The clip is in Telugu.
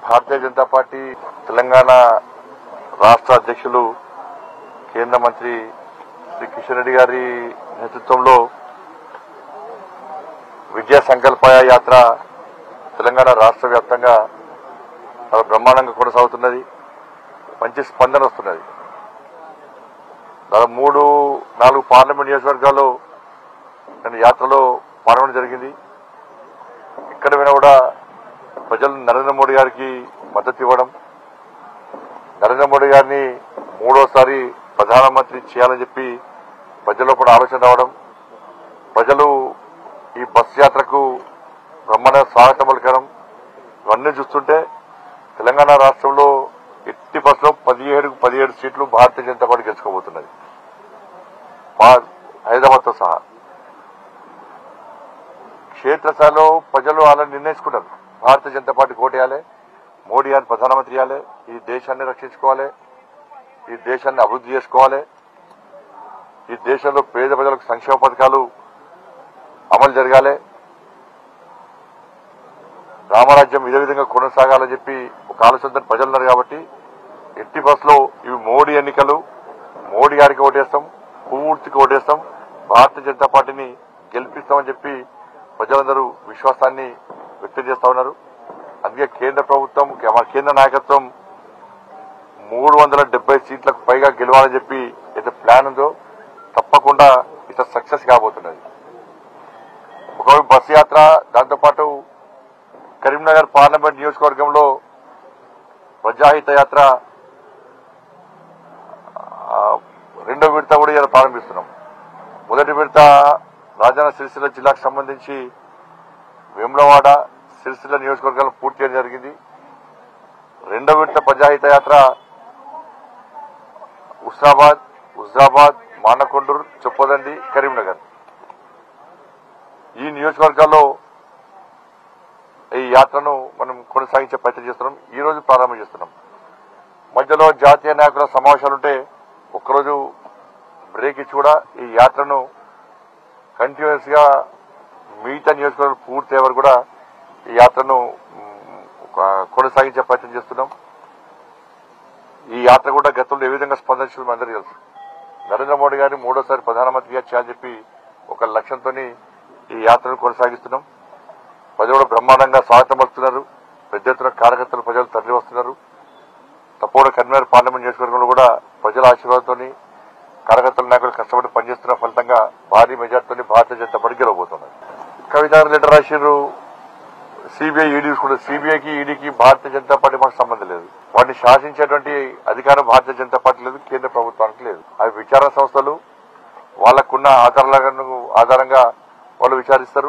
భారతీయ జనతా పార్టీ తెలంగాణ రాష్ట్ర అధ్యక్షులు కేంద్ర మంత్రి శ్రీ కిషన్ రెడ్డి గారి నేతృత్వంలో విజయ సంకల్ప యాత్ర తెలంగాణ రాష్ట్ర వ్యాప్తంగా చాలా బ్రహ్మాండంగా కొనసాగుతున్నది. మంచి స్పందన వస్తున్నది. దాదాపు 3-4 పార్లమెంట్ నియోజకవర్గాల్లో నేను యాత్రలో పాల్గొనడం జరిగింది. ఇక్కడ వినా కూడా ప్రజలు నరేంద్ర మోడీ గారికి మద్దతు ఇవ్వడం, నరేంద్ర మోడీ గారిని మూడోసారి ప్రధానమంత్రి చేయాలని చెప్పి ప్రజల్లో కూడా ఆలోచన రావడం, ప్రజలు ఈ బస్ యాత్రకు బ్రహ్మాండ స్వాగతం పలకడం, ఇవన్నీ చూస్తుంటే తెలంగాణ రాష్ట్రంలో ఎట్టి బస్సులో 17 సీట్లు భారతీయ జనతా పార్టీ గెలుచుకోబోతున్నది, హైదరాబాద్తో సహా. క్షేత్రస్థాయిలో ప్రజలు అలా నిర్ణయించుకున్నారు. భారతీయ జనతా పార్టీ ఓటేయాలి, మోడీ గారిని ప్రధానమంత్రి చేయాలి, ఈ దేశాన్ని రక్షించుకోవాలి, ఈ దేశాన్ని అభివృద్ధి చేసుకోవాలి, ఈ దేశంలో పేద ప్రజలకు సంక్షేమ పథకాలు అమలు జరగాలి, రామరాజ్యం ఇదే విధంగా కొనసాగాలని చెప్పి ఒక ఆలోచనతో ప్రజలు ఉన్నారు. కాబట్టి ఎట్టి బస్సులో ఇవి మోడీ ఎన్నికలు, మోడీ గారికి ఓటేస్తాం, పూర్తిగా ఓటేస్తాం, భారతీయ జనతా పార్టీని గెలిపిస్తామని చెప్పి ప్రజలందరూ విశ్వాసాన్ని వ్యక్తం చేస్తా ఉన్నారు. అందుకే కేంద్ర ప్రభుత్వం, మన కేంద్ర నాయకత్వం 370 సీట్లకు పైగా గెలవాలని చెప్పి ఏదైతే ప్లాన్ ఉందో తప్పకుండా ఇట్లా సక్సెస్ కాబోతున్నది. ఒకవేళ బస్సు యాత్ర, దాంతోపాటు కరీంనగర్ పార్లమెంట్ నియోజకవర్గంలో ప్రజాహిత యాత్ర రెండో విడత కూడా ఇలా ప్రారంభిస్తున్నాం. మొదటి విడత రాజన్న సిరిసిల్ల జిల్లాకు సంబంధించి వేములవాడ, సిరిసిల్ల నియోజకవర్గాలను పూర్తి చేయడం జరిగింది. రెండో విడత ప్రజాహిత యాత్ర హుజరాబాద్, మానకొండూరు, చొప్పదండి, కరీంనగర్ ఈ నియోజకవర్గాల్లో ఈ యాత్రను మనం కొనసాగించే ప్రయత్నం చేస్తున్నాం. ఈ రోజు ప్రారంభం చేస్తున్నాం. మధ్యలో జాతీయ నాయకుల సమావేశాలుంటే ఒక్కరోజు బ్రేక్ ఇచ్చి కూడా ఈ యాత్రను కంటిన్యూస్ గా మిగతా నియోజకవర్గాలు పూర్తి వరకు కూడా ఈ యాత్రను కొనసాగించే ప్రయత్నం చేస్తున్నాం. ఈ యాత్ర కూడా గతంలో ఏ విధంగా స్పందించిందో అందరికీ తెలుసు. నరేంద్ర మోడీ గారిని మూడోసారి ప్రధానమంత్రిగా చేయాలని చెప్పి ఒక లక్ష్యంతో ఈ యాత్రను కొనసాగిస్తున్నాం. ప్రజలు కూడా బ్రహ్మాండంగా స్వాగతం పలుకుతున్నారు. పెద్ద ఎత్తున కార్యకర్తలు ప్రజలు తరలి వస్తున్నారు. తప్పకుండా కరీంనగర్ పార్లమెంట్ నియోజకవర్గంలో కూడా ప్రజల ఆశీర్వాదంతో కార్యకర్తల నాయకులు కష్టపడి పనిచేస్తున్న ఫలితంగా భారీ మెజార్టీతో భారతీయ జనతా పార్టీ గెలవబోతున్నారు. కవిత లెటర్ రాసిర్రు, సిబిఐ, ఈడీ చూసుకుంటారు. సిబిఐకి, ఈడీకి భారతీయ జనతా పార్టీ మాకు సంబంధం లేదు. వాటిని శాసించేటువంటి అధికారం భారతీయ జనతా పార్టీ లేదు, కేంద్ర ప్రభుత్వానికి లేదు. అవి విచారణ సంస్థలు, వాళ్లకున్న ఆధారంగా వాళ్ళు విచారిస్తారు.